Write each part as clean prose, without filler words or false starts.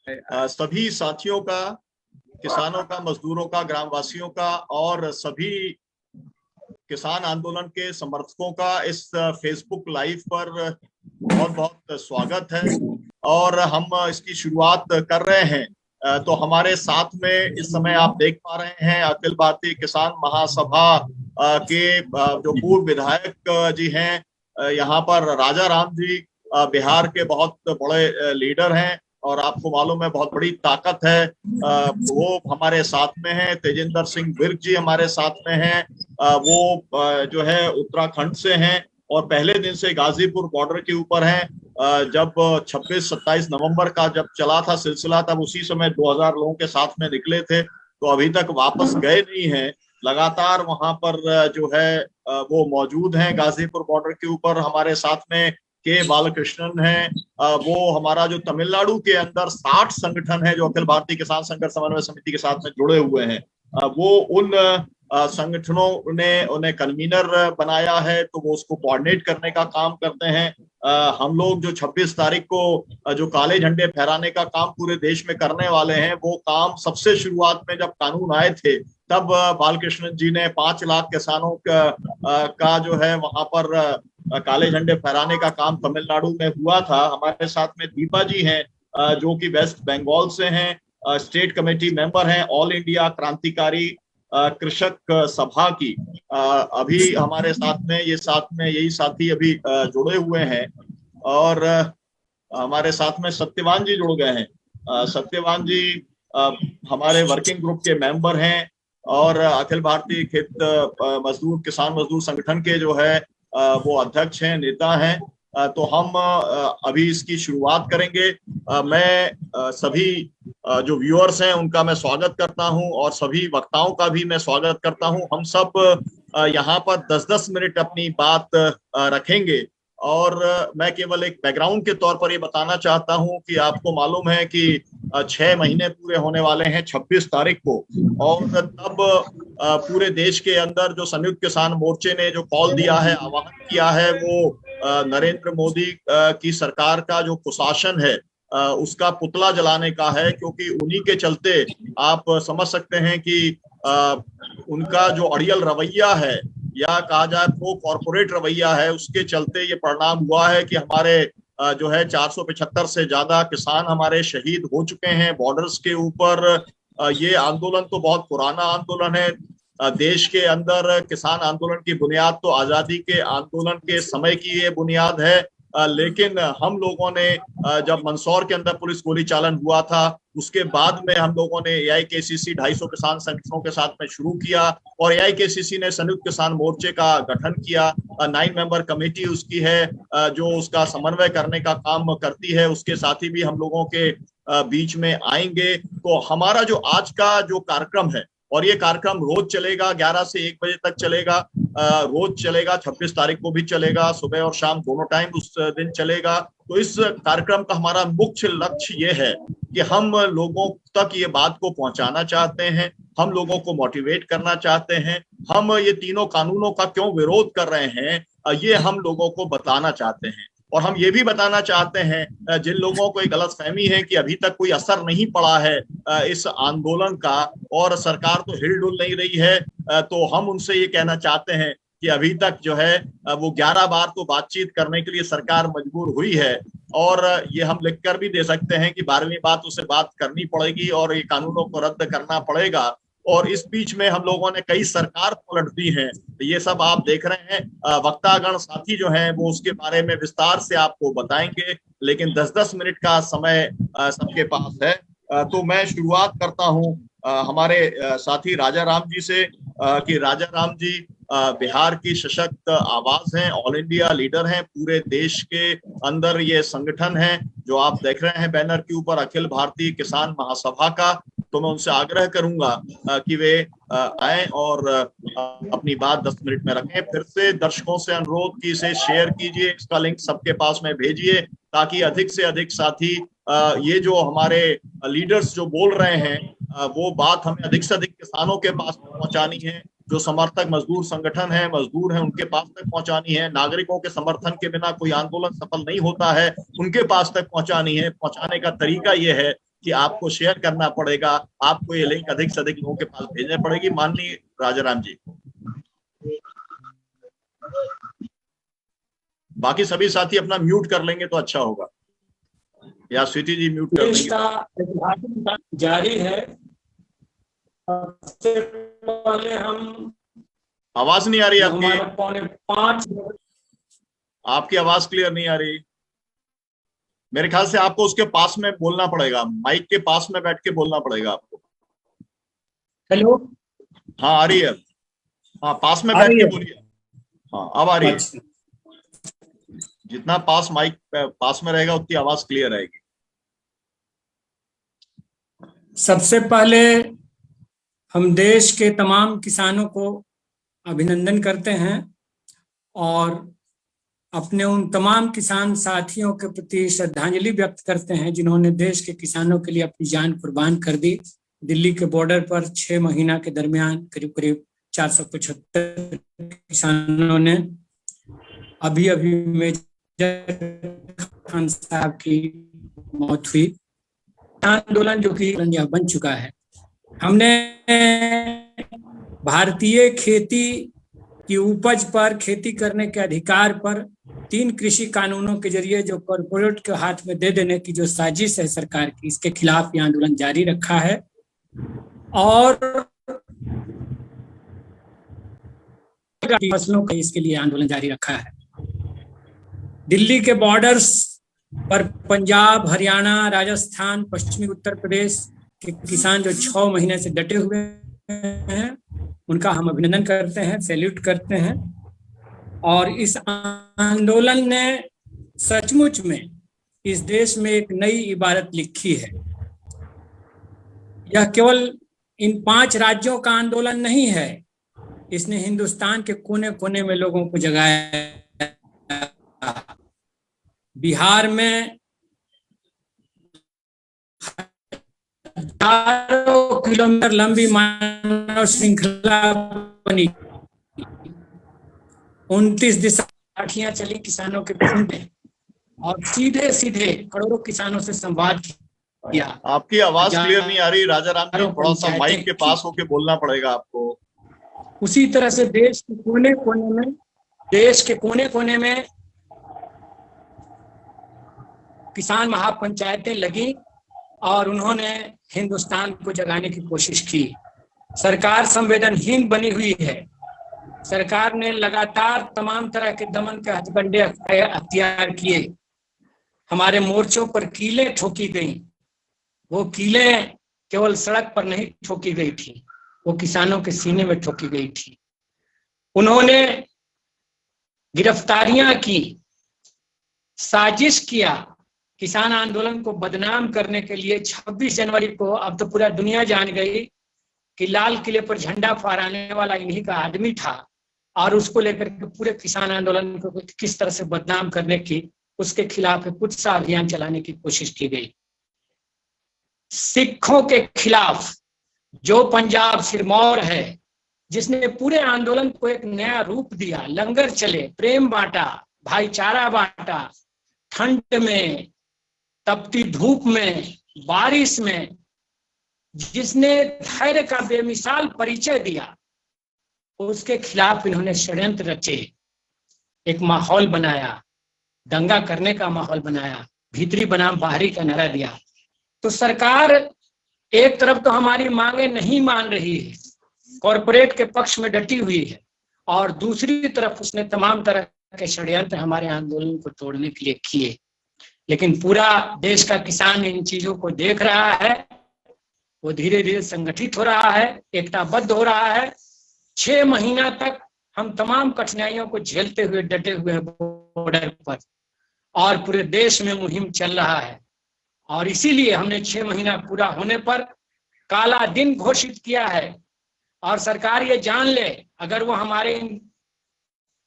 सभी साथियों का, किसानों का, मजदूरों का, ग्रामवासियों का और सभी किसान आंदोलन के समर्थकों का इस फेसबुक लाइव पर बहुत बहुत स्वागत है। और हम इसकी शुरुआत कर रहे हैं। तो हमारे साथ में इस समय आप देख पा रहे हैं अखिल भारतीय किसान महासभा के जो पूर्व विधायक जी हैं। यहाँ पर राजा राम जी बिहार के बहुत बड़े लीडर हैं और आपको मालूम है बहुत बड़ी ताकत है। वो हमारे साथ में है। तेजिंदर सिंह विर्क जी हमारे साथ में हैं। वो जो है उत्तराखंड से हैं और पहले दिन से गाजीपुर बॉर्डर के ऊपर हैं। जब 26-27 नवंबर का जब चला था सिलसिला, तब उसी समय 2000 लोगों के साथ में निकले थे, तो अभी तक वापस गए नहीं हैं। लगातार वहां पर जो है वो मौजूद हैं। गाजीपुर बॉर्डर के ऊपर हमारे साथ में के बालकृष्णन हैं। वो हमारा जो तमिलनाडु के अंदर 60 संगठन है जो अखिल भारतीय किसान संघर्ष समन्वय समिति के साथ में जुड़े हुए हैं, वो उन संगठनों ने उन्हें कन्वीनर बनाया है, तो वो उसको कोऑर्डिनेट करने का काम करते हैं। हम लोग जो 26 तारीख को जो काले झंडे फहराने का काम पूरे देश में करने वाले हैं, वो काम सबसे शुरुआत में जब कानून आए थे तब बालकृष्णन जी ने 5 लाख किसानों का जो है वहां पर काले झंडे फहराने का काम तमिलनाडु में हुआ था। हमारे साथ में दीपा जी हैं जो कि वेस्ट बंगाल से हैं, स्टेट कमेटी मेंबर हैं ऑल इंडिया क्रांतिकारी कृषक सभा की। अभी हमारे साथ में यही साथी अभी जुड़े हुए हैं। और हमारे साथ में सत्यवान जी जुड़ गए हैं। सत्यवान जी हमारे वर्किंग ग्रुप के मेंबर हैं और अखिल भारतीय खेत मजदूर किसान मजदूर संगठन के जो है वो अध्यक्ष हैं, नेता हैं। तो हम अभी इसकी शुरुआत करेंगे। मैं सभी जो व्यूअर्स हैं उनका मैं स्वागत करता हूं और सभी वक्ताओं का भी मैं स्वागत करता हूं। हम सब यहाँ पर 10-10 मिनट अपनी बात रखेंगे और मैं केवल एक बैकग्राउंड के तौर पर ये बताना चाहता हूं कि आपको मालूम है कि 6 महीने पूरे होने वाले हैं 26 तारीख को, और तब पूरे देश के अंदर जो संयुक्त किसान मोर्चे ने जो कॉल दिया है, आह्वान किया है, वो नरेंद्र मोदी की सरकार का जो कुशासन है उसका पुतला जलाने का है। क्योंकि उन्हीं के चलते आप समझ सकते हैं कि उनका जो अड़ियल रवैया है या कहा जाए वो कॉर्पोरेट रवैया है, उसके चलते ये परिणाम हुआ है कि हमारे जो है 475 से ज्यादा किसान हमारे शहीद हो चुके हैं बॉर्डर्स के ऊपर। ये आंदोलन तो बहुत पुराना आंदोलन है। देश के अंदर किसान आंदोलन की बुनियाद तो आजादी के आंदोलन के समय की ये बुनियाद है। लेकिन हम लोगों ने जब मंदसौर के अंदर पुलिस गोली चालन हुआ था, उसके बाद में हम लोगों ने एआईकेसीसी 250 किसान संगठनों के साथ में शुरू किया और एआईकेसीसी ने संयुक्त किसान मोर्चे का गठन किया। 9 मेंबर कमेटी उसकी है जो उसका समन्वय करने का काम करती है। उसके साथी भी हम लोगों के बीच में आएंगे। तो हमारा जो आज का जो कार्यक्रम है, और ये कार्यक्रम रोज चलेगा, 11 से 1 बजे तक चलेगा, रोज चलेगा, 26 तारीख को भी चलेगा, सुबह और शाम दोनों टाइम उस दिन चलेगा। तो इस कार्यक्रम का हमारा मुख्य लक्ष्य ये है कि हम लोगों तक ये बात को पहुंचाना चाहते हैं, हम लोगों को मोटिवेट करना चाहते हैं। हम ये तीनों कानूनों का क्यों विरोध कर रहे हैं, ये हम लोगों को बताना चाहते हैं। और हम ये भी बताना चाहते हैं जिन लोगों को एक गलतफहमी है कि अभी तक कोई असर नहीं पड़ा है इस आंदोलन का और सरकार तो हिलडुल नहीं रही है, तो हम उनसे ये कहना चाहते हैं कि अभी तक जो है वो 11 बार तो बातचीत करने के लिए सरकार मजबूर हुई है। और ये हम लिख कर भी दे सकते हैं कि 12वीं बात उसे बात करनी पड़ेगी और ये कानूनों को रद्द करना पड़ेगा। और इस बीच में हम लोगों ने कई सरकार पलट दी है, तो ये सब आप देख रहे हैं। वक्तागण साथी जो हैं वो उसके बारे में विस्तार से आपको बताएंगे, लेकिन 10-10 मिनट का समय सबके पास है। तो मैं शुरुआत करता हूं हमारे साथी राजा राम जी से कि राजा राम जी बिहार की सशक्त आवाज हैं, ऑल इंडिया लीडर हैं, पूरे देश के अंदर ये संगठन है जो आप देख रहे हैं बैनर के ऊपर, अखिल भारतीय किसान महासभा का। तो मैं उनसे आग्रह करूंगा कि वे आए और अपनी बात 10 मिनट में रखें। फिर से दर्शकों से अनुरोध कि इसे शेयर कीजिए, इसका लिंक सबके पास में भेजिए ताकि अधिक से अधिक साथी ये जो हमारे लीडर्स जो बोल रहे हैं वो बात हमें अधिक से अधिक किसानों के पास पहुंचानी है। जो समर्थक मजदूर संगठन है, मजदूर है, उनके पास तक पहुंचानी है। नागरिकों के समर्थन के बिना कोई आंदोलन सफल नहीं होता है, उनके पास तक पहुंचानी है। पहुंचाने का तरीका ये है कि आपको शेयर करना पड़ेगा, आपको ये लिंक अधिक से अधिक लोगों के पास भेजनी पड़ेगी। माननीय राजाराम जी, बाकी सभी साथी अपना म्यूट कर लेंगे तो अच्छा होगा, या स्वीटी जी म्यूट कर देश देंगे। का जारी है। सबसे पहले हम, आवाज नहीं आ रही आपकी, हमारा 4:45, आपकी आवाज क्लियर नहीं आ रही। मेरे ख्याल से आपको उसके पास में बोलना पड़ेगा, माइक के पास में बैठ के बोलना पड़ेगा आपको। हेलो, हाँ आ रही है, हाँ पास में आ बैठ रही के है? बोलिए। हाँ अब आ रही है। अच्छा। जितना पास माइक पास में रहेगा उतनी आवाज क्लियर आएगी। सबसे पहले हम देश के तमाम किसानों को अभिनंदन करते हैं और अपने उन तमाम किसान साथियों के प्रति श्रद्धांजलि व्यक्त करते हैं जिन्होंने देश के किसानों के लिए अपनी जान कुर्बान कर दी। दिल्ली के बॉर्डर पर 6 महीना के दरमियान करीब करीब 475 किसानों ने, अभी अभी मेजर खान साहब की मौत हुई। आंदोलन जो कि बन चुका है, हमने भारतीय खेती की उपज पर, खेती करने के अधिकार पर 3 कृषि कानूनों के जरिए जो कॉर्पोरेट के हाथ में दे देने की जो साजिश है सरकार की, इसके खिलाफ ये आंदोलन जारी रखा है। और फसलों का इसके लिए आंदोलन जारी रखा है। दिल्ली के बॉर्डर्स पर पंजाब, हरियाणा, राजस्थान, पश्चिमी उत्तर प्रदेश के किसान जो 6 महीने से डटे हुए हैं, उनका हम अभिनंदन करते हैं, सैल्यूट करते हैं। और इस आंदोलन ने सचमुच में इस देश में एक नई इबारत लिखी है। यह केवल इन 5 राज्यों का आंदोलन नहीं है, इसने हिंदुस्तान के कोने कोने में लोगों को जगाया। बिहार में 1000 किलोमीटर लंबी मानव श्रृंखला बनी, 29 दिशा लाठियां चली किसानों के खून में और सीधे सीधे करोड़ों किसानों से संवाद किया। आपकी आवाज क्लियर नहीं आ रही राजाराम जी, थोड़ा सा माइक के पास होके बोलना पड़ेगा आपको। उसी तरह से देश के कोने कोने में किसान महापंचायतें लगी और उन्होंने हिंदुस्तान को जगाने की कोशिश की। सरकार संवेदनहीन बनी हुई है। सरकार ने लगातार तमाम तरह के दमन के हथकंडे अख्तियार किए। हमारे मोर्चों पर कीलें ठोकी गई। वो कीलें केवल सड़क पर नहीं ठोकी गई थी, वो किसानों के सीने में ठोकी गई थी। उन्होंने गिरफ्तारियां की, साजिश किया। किसान आंदोलन को बदनाम करने के लिए 26 जनवरी को, अब तो पूरा दुनिया जान गई कि लाल किले पर झंडा फहराने वाला इन्हीं का आदमी था, और उसको लेकर के पूरे किसान आंदोलन को किस तरह से बदनाम करने की, उसके खिलाफ कुत्सा अभियान चलाने की कोशिश की गई। सिखों के खिलाफ जो पंजाब सिरमौर है, जिसने पूरे आंदोलन को एक नया रूप दिया, लंगर चले, प्रेम बांटा, भाईचारा बांटा, ठंड में, तपती धूप में, बारिश में, जिसने धैर्य का बेमिसाल परिचय दिया, उसके खिलाफ इन्होंने षड्यंत्र रचे, एक माहौल बनाया, दंगा करने का माहौल बनाया, भीतरी बनाम बाहरी का नारा दिया। तो सरकार एक तरफ तो हमारी मांगे नहीं मान रही है, कॉरपोरेट के पक्ष में डटी हुई है, और दूसरी तरफ उसने तमाम तरह के षड्यंत्र हमारे आंदोलन को तोड़ने के लिए किए। लेकिन पूरा देश का किसान इन चीजों को देख रहा है, वो धीरे धीरे संगठित हो रहा है, एकताबद्ध हो रहा है। 6 महीना तक हम तमाम कठिनाइयों को झेलते हुए डटे हुए हैं बॉर्डर पर, और पूरे देश में मुहिम चल रहा है। और इसीलिए हमने 6 महीना पूरा होने पर काला दिन घोषित किया है। और सरकार ये जान ले, अगर वो हमारे इन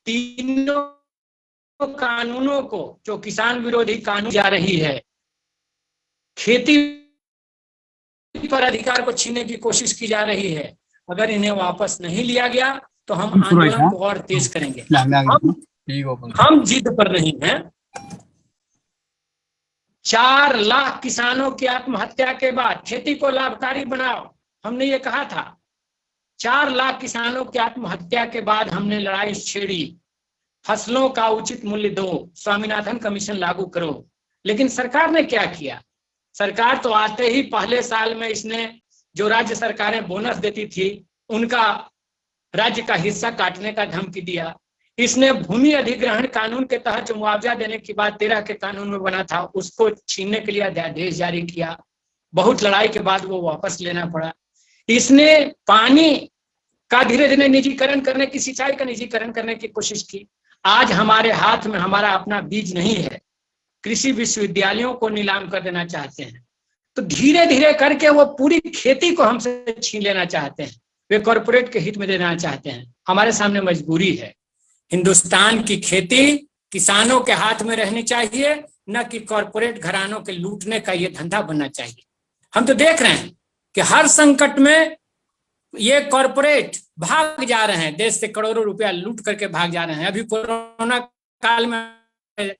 तीनों कानूनों को, जो किसान विरोधी कानून जा रही है, खेती पर अधिकार को छीनने की कोशिश की जा रही है, अगर इन्हें वापस नहीं लिया गया तो हम आंदोलन को और तेज करेंगे। हम जिद पर नहीं हैं। 4 लाख किसानों की आत्महत्या के बाद खेती को लाभकारी बनाओ, हमने ये कहा था। 4 लाख किसानों की आत्महत्या के बाद हमने लड़ाई छेड़ी, फसलों का उचित मूल्य दो, स्वामीनाथन कमीशन लागू करो। लेकिन सरकार ने क्या किया? सरकार तो आते ही पहले साल में इसने जो राज्य सरकारें बोनस देती थी उनका राज्य का हिस्सा काटने का धमकी दिया। इसने भूमि अधिग्रहण कानून के तहत जो मुआवजा देने की बात 13 के कानून में बना था उसको छीनने के लिए अध्यादेश जारी किया। बहुत लड़ाई के बाद वो वापस लेना पड़ा। इसने पानी का धीरे धीरे निजीकरण करने की, सिंचाई का निजीकरण करने की कोशिश की। आज हमारे हाथ में हमारा अपना बीज नहीं है, कृषि विश्वविद्यालयों को नीलाम कर देना चाहते हैं। तो धीरे धीरे करके वो पूरी खेती को हमसे छीन लेना चाहते हैं, वे कॉर्पोरेट के हित में देना चाहते हैं। हमारे सामने मजबूरी है, हिंदुस्तान की खेती किसानों के हाथ में रहनी चाहिए, न कि कॉर्पोरेट घरानों के लूटने का ये धंधा बनना चाहिए। हम तो देख रहे हैं कि हर संकट में ये कॉर्पोरेट भाग जा रहे हैं, देश से करोड़ों रुपया लूट करके भाग जा रहे हैं। अभी कोरोना काल में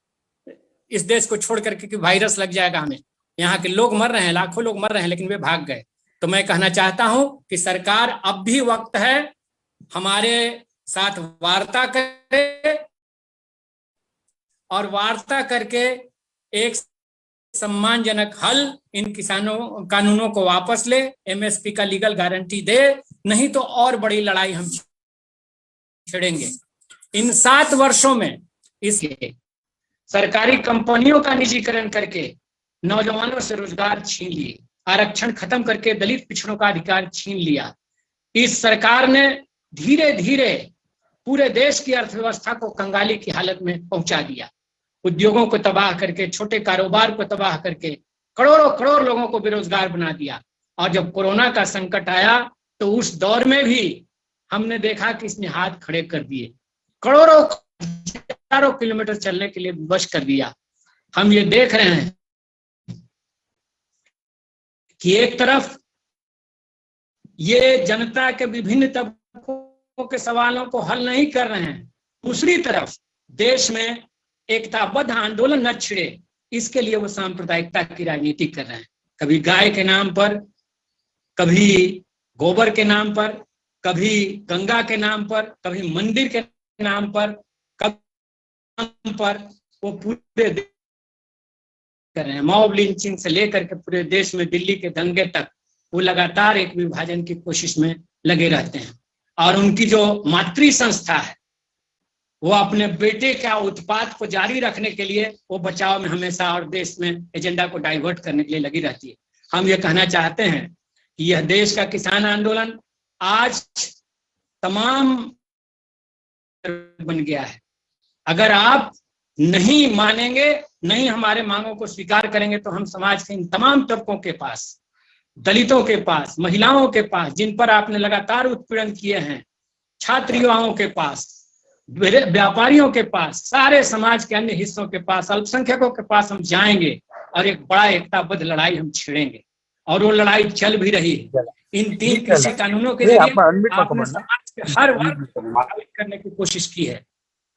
इस देश को छोड़ करके कि वायरस लग जाएगा हमें, यहाँ के लोग मर रहे हैं, लाखों लोग मर रहे हैं, लेकिन वे भाग गए। तो मैं कहना चाहता हूं कि सरकार अब भी वक्त है, हमारे साथ वार्ता करे और वार्ता करके एक सम्मानजनक हल इन किसानों कानूनों को वापस ले, एमएसपी का लीगल गारंटी दे, नहीं तो और बड़ी लड़ाई हम छेड़ेंगे। इन 7 वर्षों में इसलिए सरकारी कंपनियों का निजीकरण करके नौजवानों से रोजगार छीन लिए, आरक्षण खत्म करके दलित पिछड़ों का अधिकार छीन लिया। इस सरकार ने धीरे धीरे पूरे देश की अर्थव्यवस्था को कंगाली की हालत में पहुंचा दिया, उद्योगों को तबाह करके, छोटे कारोबार को तबाह करके करोड़ों लोगों को बेरोजगार बना दिया। और जब कोरोना का संकट आया तो उस दौर में भी हमने देखा कि इसने हाथ खड़े कर दिए, हजारों किलोमीटर चलने के लिए विवश कर दिया। हम ये देख रहे हैं कि एक तरफ ये जनता के विभिन्न तबकों के सवालों को हल नहीं कर रहे हैं, दूसरी तरफ देश में एकताबद्ध आंदोलन न छिड़े इसके लिए वो सांप्रदायिकता की राजनीति कर रहे हैं। कभी गाय के नाम पर, कभी गोबर के नाम पर, कभी गंगा के नाम पर, कभी मंदिर के नाम पर, वो पूरे कर रहे हैं। मॉब लिंचिंग से लेकर के पूरे देश में दिल्ली के दंगे तक वो लगातार एक विभाजन की कोशिश में लगे रहते हैं। और उनकी जो मातृ संस्था है वो अपने बेटे का उत्पाद को जारी रखने के लिए वो बचाव में हमेशा और देश में एजेंडा को डाइवर्ट करने के लिए लगी रहती है। हम ये कहना चाहते हैं कि यह देश का किसान आंदोलन आज तमाम बन गया है। अगर आप नहीं मानेंगे, नहीं हमारे मांगों को स्वीकार करेंगे तो हम समाज के इन तमाम तबकों के पास, दलितों के पास, महिलाओं के पास, जिन पर आपने लगातार उत्पीड़न किए हैं, छात्र युवाओं के पास, व्यापारियों के पास, सारे समाज के अन्य हिस्सों के पास, अल्पसंख्यकों के पास हम जाएंगे और एक बड़ा एकताबद्ध लड़ाई हम छेड़ेंगे। और वो लड़ाई चल भी रही है। इन 3 कृषि कानूनों के जरिए आपने समाज के हर वर्ग को प्रभावित करने की कोशिश की है।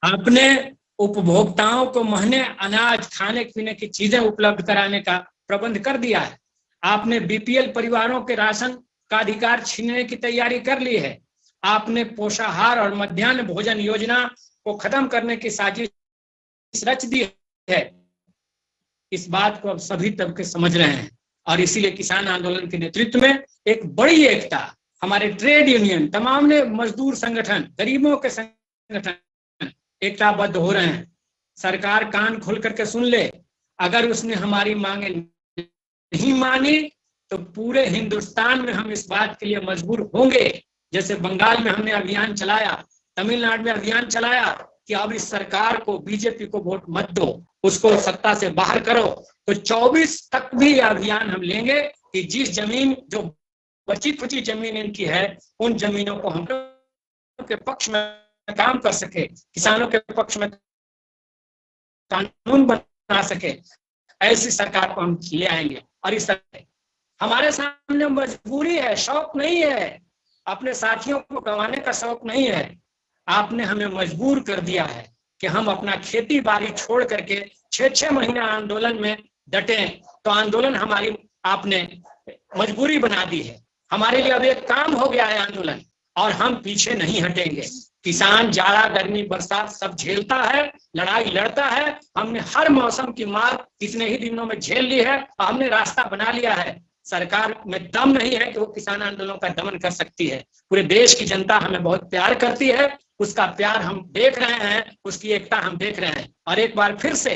आपने उपभोक्ताओं को महंगे अनाज, खाने पीने की चीजें उपलब्ध कराने का प्रबंध कर दिया है। आपने बीपीएल परिवारों के राशन का अधिकार छीनने की तैयारी कर ली है। आपने पोषाहार और मध्याह्न भोजन योजना को खत्म करने की साजिश रच दी है। इस बात को अब सभी तबके समझ रहे हैं और इसीलिए किसान आंदोलन के नेतृत्व में एक बड़ी एकता, हमारे ट्रेड यूनियन, तमाम ने मजदूर संगठन, गरीबों के संगठन एकताबद्ध हो रहे हैं। सरकार कान खोल करके सुन ले, अगर उसने हमारी मांगे नहीं मानी तो पूरे हिंदुस्तान में हम इस बात के लिए मजबूर होंगे, जैसे बंगाल में हमने अभियान चलाया, तमिलनाडु में अभियान चलाया कि अब इस सरकार को, बीजेपी को वोट मत दो, उसको सत्ता से बाहर करो। तो 24 तक भी अभियान हम लेंगे कि जिस जमीन, जो बची खुची जमीन इनकी है, उन जमीनों को हम के पक्ष में काम कर सके, किसानों के पक्ष में कानून बना सके, ऐसी सरकार को हम ले आएंगे। और इस हमारे सामने मजबूरी है, शौक नहीं है, अपने साथियों को गंवाने का शौक नहीं है। आपने हमें मजबूर कर दिया है कि हम अपना खेती बाड़ी छोड़ करके 6-6 महीने आंदोलन में डटे तो आंदोलन हमारी आपने मजबूरी बना दी है। हमारे लिए अब एक काम हो गया है आंदोलन, और हम पीछे नहीं हटेंगे। किसान जाड़ा गर्मी बरसात सब झेलता है, लड़ाई लड़ता है। हमने हर मौसम की मार इतने ही दिनों में झेल ली है और हमने रास्ता बना लिया है। सरकार में दम नहीं है कि वो किसान आंदोलन का दमन कर सकती है। पूरे देश की जनता हमें बहुत प्यार करती है, उसका प्यार हम देख रहे हैं, उसकी एकता हम देख रहे हैं। और एक बार फिर से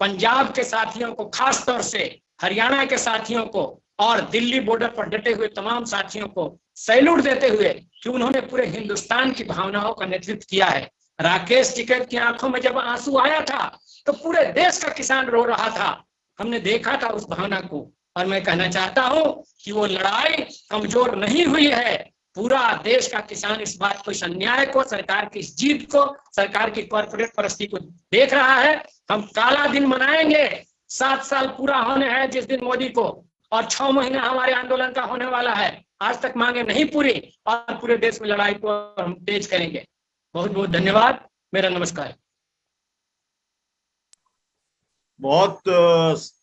पंजाब के साथियों को, खास तौर से हरियाणा के साथियों को और दिल्ली बॉर्डर पर डटे हुए तमाम साथियों को सैल्यूट देते हुए कि उन्होंने पूरे हिंदुस्तान की भावनाओं का नेतृत्व किया है। राकेश टिकैत की आंखों में जब आंसू आया था तो पूरे देश का किसान रो रहा था। हमने देखा था उस भावना को, और मैं कहना चाहता हूं कि वो लड़ाई कमजोर नहीं हुई है। पूरा देश का किसान इस बात को, इस अन्याय को, सरकार की इस जीत को, सरकार की कॉर्पोरेट परस्ती को देख रहा है। हम काला दिन मनाएंगे। 7 साल पूरा होने हैं जिस दिन मोदी को, और 6 महीने हमारे आंदोलन का होने वाला है। आज तक मांगे नहीं पूरी, और पूरे देश में लड़ाई को हम तेज करेंगे। बहुत बहुत धन्यवाद। मेरा नमस्कार। बहुत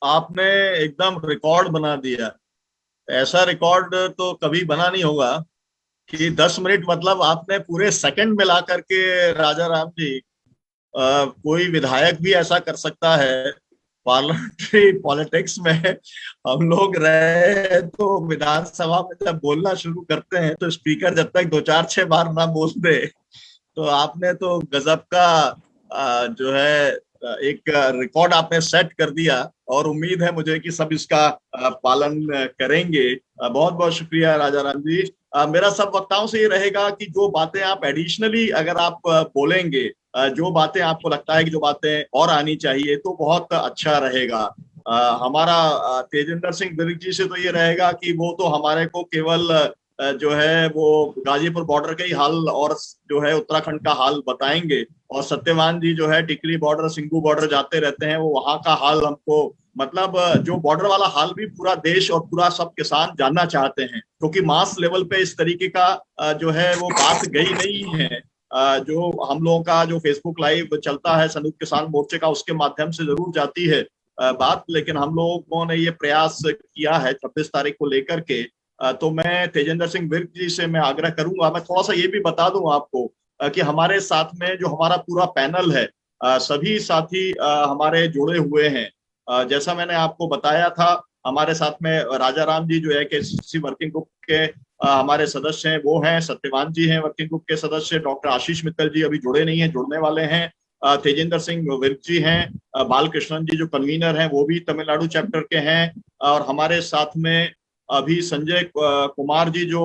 आपने एकदम रिकॉर्ड बना दिया। ऐसा रिकॉर्ड तो कभी बना नहीं होगा कि 10 मिनट, मतलब आपने पूरे सेकंड में ला करके, राजा राम जी, कोई विधायक भी ऐसा कर सकता है। पार्लियामेंट्री पॉलिटिक्स में हम लोग रहे तो विधानसभा में जब बोलना शुरू करते हैं तो स्पीकर जब तक 2-4-6 बार ना बोल दे, तो आपने तो गजब का जो है एक रिकॉर्ड आपने सेट कर दिया। और उम्मीद है मुझे कि सब इसका पालन करेंगे। बहुत बहुत शुक्रिया राजा राम जी। मेरा सब वक्ताओं से ये रहेगा कि जो बातें आप एडिशनली अगर आप बोलेंगे, जो बातें आपको लगता है कि जो बातें और आनी चाहिए, तो बहुत अच्छा रहेगा। हमारा तेजिंदर सिंह विर्क जी से तो ये रहेगा कि वो तो हमारे को केवल जो है वो गाजीपुर बॉर्डर के ही हाल और जो है उत्तराखंड का हाल बताएंगे। और सत्यवान जी जो है टिकरी बॉर्डर, सिंगू बॉर्डर जाते रहते हैं, वो वहां का हाल हमको, मतलब जो बॉर्डर वाला हाल भी पूरा देश और पूरा सब किसान जानना चाहते हैं, क्योंकि मास लेवल पे इस तरीके का जो है वो बात गई नहीं है। जो हम लोगों का जो फेसबुक लाइव चलता है संयुक्त किसान मोर्चे का, उसके माध्यम से जरूर जाती है बात, लेकिन हम लोगों ने ये प्रयास किया है 26 तारीख को लेकर के। तो मैं तेजिंदर सिंह विर्क जी से मैं आग्रह करूंगा। मैं थोड़ा सा ये भी बता दूं आपको कि हमारे साथ में जो हमारा पूरा पैनल है, सभी साथी हमारे जुड़े हुए हैं। जैसा मैंने आपको बताया था, हमारे साथ में राजा राम जी जो है KCC वर्किंग ग्रुप के हमारे सदस्य हैं, वो हैं। सत्यवान जी हैं वर्किंग ग्रुप के सदस्य। डॉक्टर आशीष मित्तल जी अभी जुड़े नहीं हैं, जुड़ने वाले हैं। तेजिंदर सिंह विर्क जी हैं। बालकृष्णन जी जो कन्वीनर हैं वो भी तमिलनाडु चैप्टर के हैं। और हमारे साथ में अभी संजय कुमार जी जो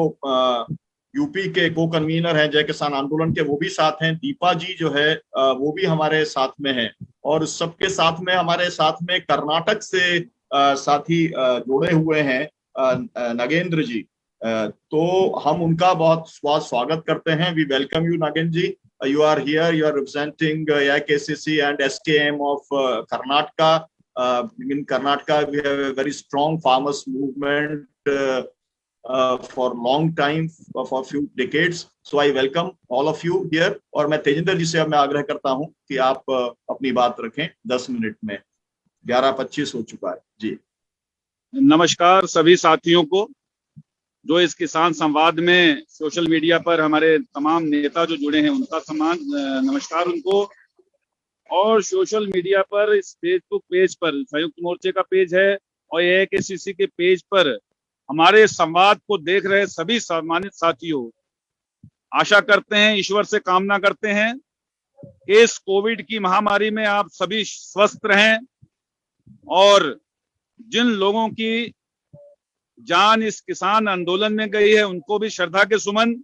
यूपी के को कन्वीनर हैं जय किसान आंदोलन के, वो भी साथ हैं। दीपा जी जो है वो भी हमारे साथ में हैं। और सबके साथ में हमारे साथ में कर्नाटक से साथी जुड़े हुए हैं, नागेंद्र जी। तो हम उनका बहुत स्वागत करते हैं। We welcome you Nagendra ji. You are here, you are representing KCC and SKM of Karnataka. In Karnataka, we have a very strong farmers movement for long time, for few decades. So I welcome all of you here. और मैं तेजिंदर जी से अब मैं आग्रह करता हूं कि आप अपनी बात रखें 10 मिनट में। 11:25 हो चुका है जी। नमस्कार सभी साथियों को जो इस किसान संवाद में सोशल मीडिया पर हमारे तमाम नेता जो जुड़े हैं, उनका नमस्कार उनको। और सोशल मीडिया पर इस फेसबुक पेज पर संयुक्त मोर्चे का पेज है और KCC के पेज पर हमारे संवाद को देख रहे सभी सम्मानित साथियों, आशा करते हैं, ईश्वर से कामना करते हैं इस कोविड की महामारी में आप सभी स्वस्थ रहें और जिन लोगों की जान इस किसान आंदोलन में गई है उनको भी श्रद्धा के सुमन,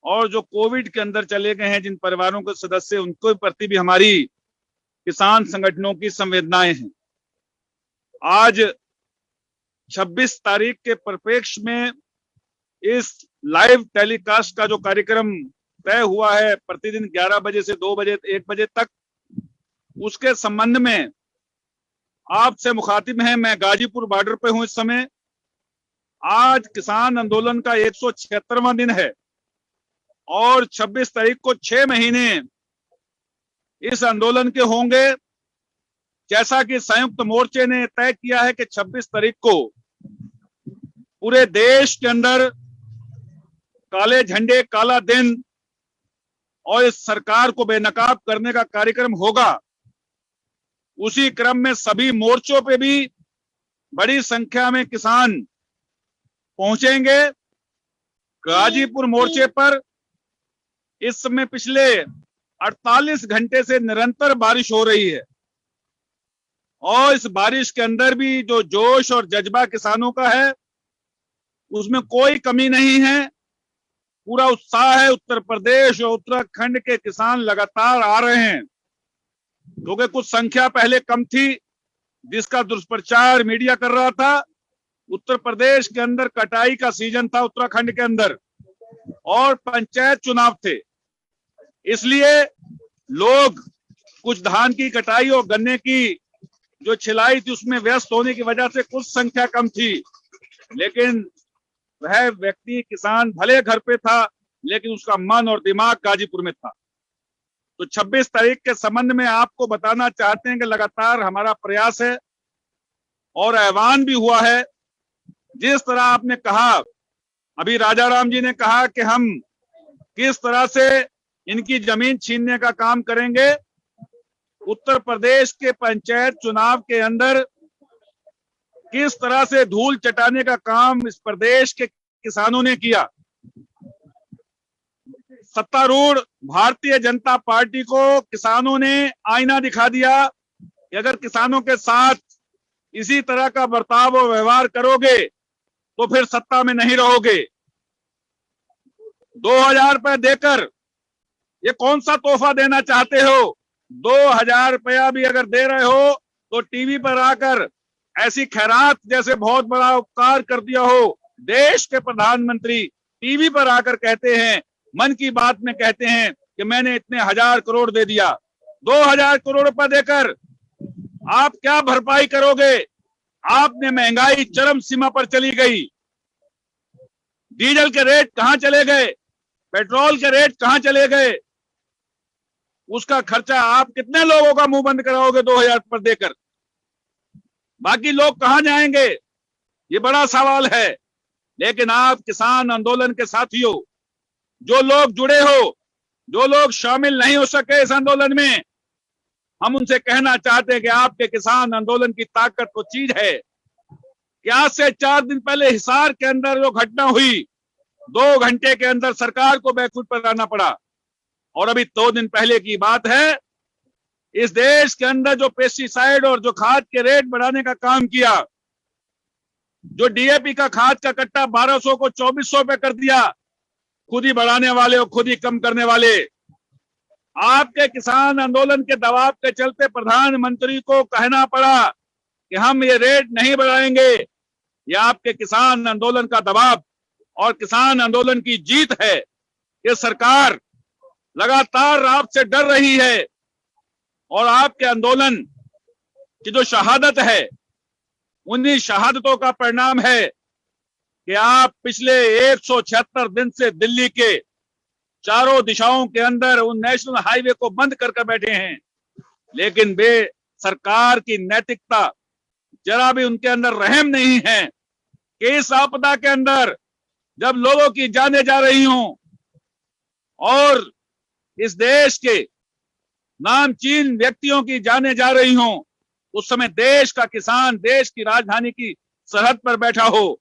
और जो कोविड के अंदर चले गए हैं जिन परिवारों के सदस्य, उनको प्रति भी हमारी किसान संगठनों की संवेदनाएं हैं। आज 26 तारीख के परिप्रेक्ष्य में इस लाइव टेलीकास्ट का जो कार्यक्रम तय हुआ है प्रतिदिन 11 बजे से 2 बजे 1 बजे तक, उसके संबंध में आपसे मुखातिब हैं। मैं गाजीपुर बॉर्डर पे हूं इस समय। आज किसान आंदोलन का 176वां दिन है और 26 तारीख को 6 महीने इस आंदोलन के होंगे। जैसा कि संयुक्त मोर्चे ने तय किया है कि 26 तारीख को पूरे देश के अंदर काले झंडे काला दिन और इस सरकार को बेनकाब करने का कार्यक्रम होगा, उसी क्रम में सभी मोर्चों पे भी बड़ी संख्या में किसान पहुंचेंगे। गाजीपुर मोर्चे पर इस समय पिछले 48 घंटे से निरंतर बारिश हो रही है और इस बारिश के अंदर भी जो जोश और जज्बा किसानों का है उसमें कोई कमी नहीं है, पूरा उत्साह है। उत्तर प्रदेश और उत्तराखंड के किसान लगातार आ रहे हैं, क्योंकि कुछ संख्या पहले कम थी जिसका दुष्प्रचार मीडिया कर रहा था। उत्तर प्रदेश के अंदर कटाई का सीजन था, उत्तराखंड के अंदर, और पंचायत चुनाव थे, इसलिए लोग कुछ धान की कटाई और गन्ने की जो छिलाई थी उसमें व्यस्त होने की वजह से कुछ संख्या कम थी, लेकिन वह व्यक्ति किसान भले घर पे था लेकिन उसका मन और दिमाग गाजीपुर में था। तो 26 तारीख के संबंध में आपको बताना चाहते हैं कि लगातार हमारा प्रयास है और आह्वान भी हुआ है। जिस तरह आपने कहा, अभी राजा राम जी ने कहा कि हम किस तरह से इनकी जमीन छीनने का काम करेंगे। उत्तर प्रदेश के पंचायत चुनाव के अंदर किस तरह से धूल चटाने का काम इस प्रदेश के किसानों ने किया। सत्तारूढ़ भारतीय जनता पार्टी को किसानों ने आईना दिखा दिया कि अगर किसानों के साथ इसी तरह का बर्ताव और व्यवहार करोगे तो फिर सत्ता में नहीं रहोगे। 2000 रुपए देकर ये कौन सा तोहफा देना चाहते हो? 2000 रुपया भी अगर दे रहे हो तो टीवी पर आकर ऐसी खैरात जैसे बहुत बड़ा उपकार कर दिया हो। देश के प्रधानमंत्री टीवी पर आकर कहते हैं, मन की बात में कहते हैं कि मैंने इतने 1000 करोड़ दे दिया। 2000 करोड़ रुपए देकर आप क्या भरपाई करोगे? आपने महंगाई चरम सीमा पर चली गई। डीजल के रेट कहां चले गए? पेट्रोल के रेट कहां चले गए? उसका खर्चा आप कितने लोगों का मुंह बंद कराओगे 2000 पर देकर? बाकी लोग कहां जाएंगे? ये बड़ा सवाल है। लेकिन आप किसान आंदोलन के साथियों, जो लोग जुड़े हो, जो लोग शामिल नहीं हो सके इस आंदोलन में, हम उनसे कहना चाहते हैं कि आपके किसान आंदोलन की ताकत वो चीज है कि आज से 4 दिन पहले हिसार के अंदर जो घटना हुई, 2 घंटे के अंदर सरकार को बैकफुट पर आना पड़ा। और अभी 2 दिन पहले की बात है, इस देश के अंदर जो पेस्टिसाइड और जो खाद के रेट बढ़ाने का काम किया, जो डीएपी का खाद का कट्टा 1200 को 2400 पे कर दिया, खुद ही बढ़ाने वाले और खुद ही कम करने वाले। आपके किसान आंदोलन के दबाव के चलते प्रधानमंत्री को कहना पड़ा कि हम ये रेट नहीं बढ़ाएंगे। ये आपके किसान आंदोलन का दबाव और किसान आंदोलन की जीत है। ये सरकार लगातार आपसे डर रही है और आपके आंदोलन की जो शहादत है, उन्हीं शहादतों का परिणाम है कि आप पिछले 176 दिन से दिल्ली के चारों दिशाओं के अंदर उन नेशनल हाईवे को बंद कर बैठे हैं। लेकिन वे सरकार की नैतिकता, जरा भी उनके अंदर रहम नहीं है कि इस आपदा के अंदर जब लोगों की जानें जा रही हों और इस देश के नामचीन व्यक्तियों की जानें जा रही हों, उस समय देश का किसान देश की राजधानी की सरहद पर बैठा हो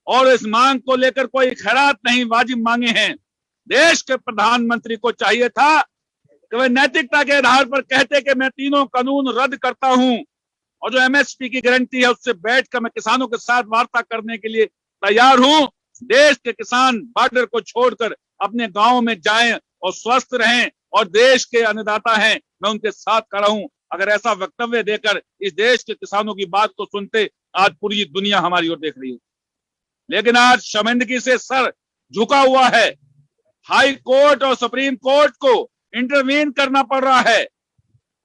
और इस मांग को लेकर कोई खैरात नहीं वाजिब मांगे हैं। देश के प्रधानमंत्री को चाहिए था कि वह नैतिकता के आधार पर कहते कि मैं तीनों कानून रद्द करता हूं और जो एमएसपी की गारंटी है उससे बैठकर मैं किसानों के साथ वार्ता करने के लिए तैयार हूं। देश के किसान बॉर्डर को छोड़कर अपने गांव में जाएं और स्वस्थ रहें और देश के अन्नदाता हैं, मैं उनके साथ खड़ा हूं। अगर ऐसा वक्तव्य देकर इस देश के किसानों की बात को सुनते, आज पूरी दुनिया हमारी ओर देख रही है। लेकिन आज शर्मिंदगी से सर झुका हुआ है। हाई कोर्ट और सुप्रीम कोर्ट को इंटरवीन करना पड़ रहा है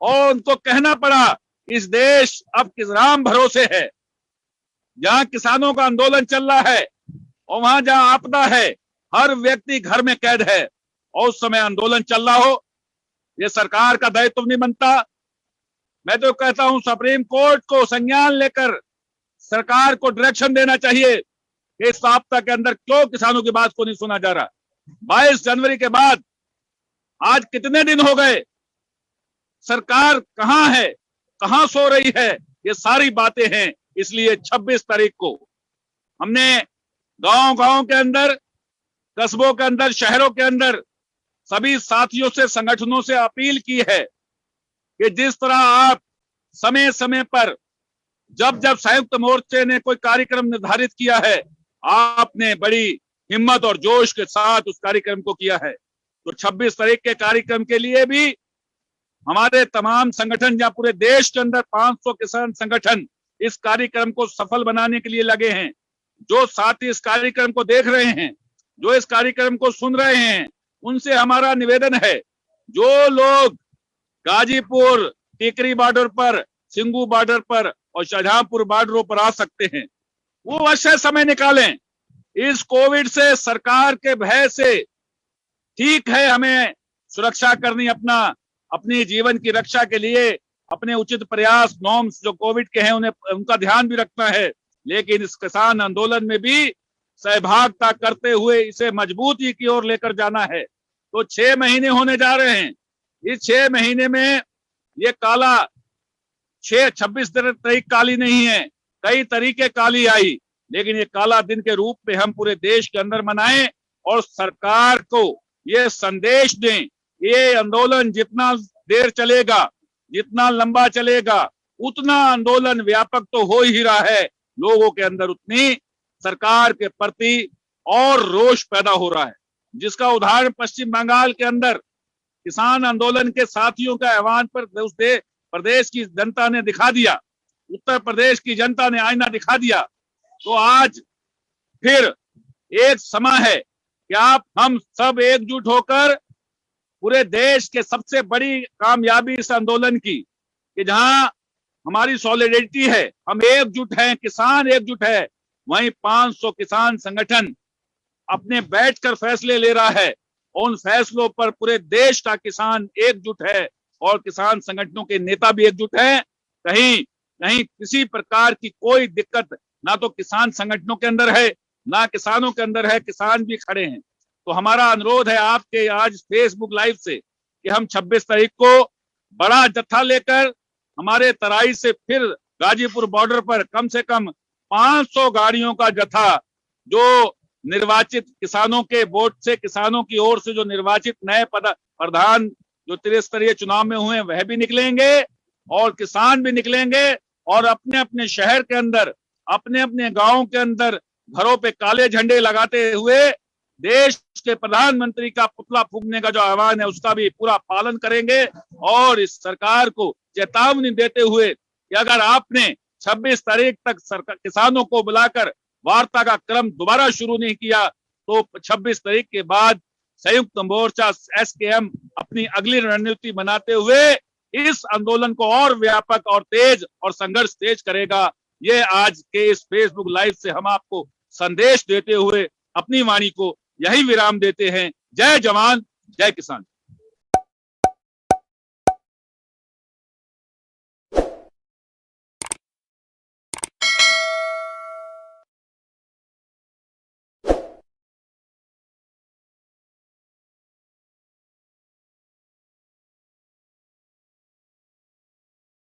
और उनको कहना पड़ा इस देश अब किस राम भरोसे है। जहां किसानों का आंदोलन चल रहा है और वहां जहां आपदा है, हर व्यक्ति घर में कैद है और उस समय आंदोलन चल रहा हो, ये सरकार का दायित्व नहीं बनता। मैं तो कहता हूं सुप्रीम कोर्ट को संज्ञान लेकर सरकार को डायरेक्शन देना चाहिए कि इस सप्ताह के अंदर क्यों किसानों की बात को नहीं सुना जा रहा। 22 जनवरी के बाद आज कितने दिन हो गए, सरकार कहां है, कहां सो रही है, ये सारी बातें हैं। इसलिए 26 तारीख को हमने गांव-गांव के अंदर, कस्बों के अंदर, शहरों के अंदर सभी साथियों से, संगठनों से अपील की है कि जिस तरह आप समय समय पर जब जब संयुक्त मोर्चे ने कोई कार्यक्रम निर्धारित किया है, आपने बड़ी हिम्मत और जोश के साथ उस कार्यक्रम को किया है, तो 26 तारीख के कार्यक्रम के लिए भी हमारे तमाम संगठन, जहां पूरे देश के अंदर 500 किसान संगठन इस कार्यक्रम को सफल बनाने के लिए लगे हैं। जो साथी इस कार्यक्रम को देख रहे हैं, जो इस कार्यक्रम को सुन रहे हैं, उनसे हमारा निवेदन है, जो लोग गाजीपुर, टिकरी बॉर्डर पर, सिंगू बॉर्डर पर और शाहजहांपुर बॉर्डरों पर आ सकते हैं, वो अवश्य समय निकालें। इस कोविड से, सरकार के भय से, ठीक है हमें सुरक्षा करनी, अपनी जीवन की रक्षा के लिए अपने उचित प्रयास, नॉर्म्स जो कोविड के हैं उनका ध्यान भी रखना है, लेकिन इस किसान आंदोलन में भी सहभागिता करते हुए इसे मजबूती की ओर लेकर जाना है। तो 6 महीने होने जा रहे हैं। इस 6 महीने में ये काला 26 तारीख काली नहीं है, कई तरीके काली आई, लेकिन ये काला दिन के रूप में हम पूरे देश के अंदर मनाएं और सरकार को ये संदेश दें, ये आंदोलन जितना देर चलेगा, जितना लंबा चलेगा, उतना आंदोलन व्यापक तो हो ही रहा है, लोगों के अंदर उतनी सरकार के प्रति और रोष पैदा हो रहा है, जिसका उदाहरण पश्चिम बंगाल के अंदर किसान आंदोलन के साथियों के आह्वान पर उस प्रदेश की जनता ने दिखा दिया, उत्तर प्रदेश की जनता ने आईना दिखा दिया। तो आज फिर एक समय है कि हम सब एकजुट होकर पूरे देश के सबसे बड़ी कामयाबी इस आंदोलन की, कि जहां हमारी सॉलिडेरिटी है, हम एकजुट हैं, किसान एकजुट है, वहीं 500 किसान संगठन अपने बैठकर फैसले ले रहा है। उन फैसलों पर पूरे देश का किसान एकजुट है और किसान संगठनों के नेता भी एकजुट हैं। कहीं किसी प्रकार की कोई दिक्कत ना तो किसान संगठनों के अंदर है, ना किसानों के अंदर है, किसान भी खड़े हैं। तो हमारा अनुरोध है आपके आज फेसबुक लाइव से कि हम 26 तारीख को बड़ा जत्था लेकर हमारे तराई से फिर गाजीपुर बॉर्डर पर कम से कम 500 गाड़ियों का जत्था, जो निर्वाचित किसानों के वोट से, किसानों की ओर से जो निर्वाचित नए प्रधान जो त्रिस्तरीय चुनाव में हुए वह भी निकलेंगे और किसान भी निकलेंगे और अपने अपने शहर के अंदर, अपने अपने गांव के अंदर घरों पे काले झंडे लगाते हुए देश के प्रधानमंत्री का पुतला फूंकने का जो आह्वान है उसका भी पूरा पालन करेंगे। और इस सरकार को चेतावनी देते हुए कि अगर आपने 26 तारीख तक किसानों को बुलाकर वार्ता का क्रम दोबारा शुरू नहीं किया तो 26 तारीख के बाद संयुक्त मोर्चा SKM अपनी अगली रणनीति बनाते हुए इस आंदोलन को और व्यापक और तेज और संघर्ष तेज करेगा। ये आज के इस फेसबुक लाइव से हम आपको संदेश देते हुए अपनी वाणी को यही विराम देते हैं। जय जवान, जय किसान।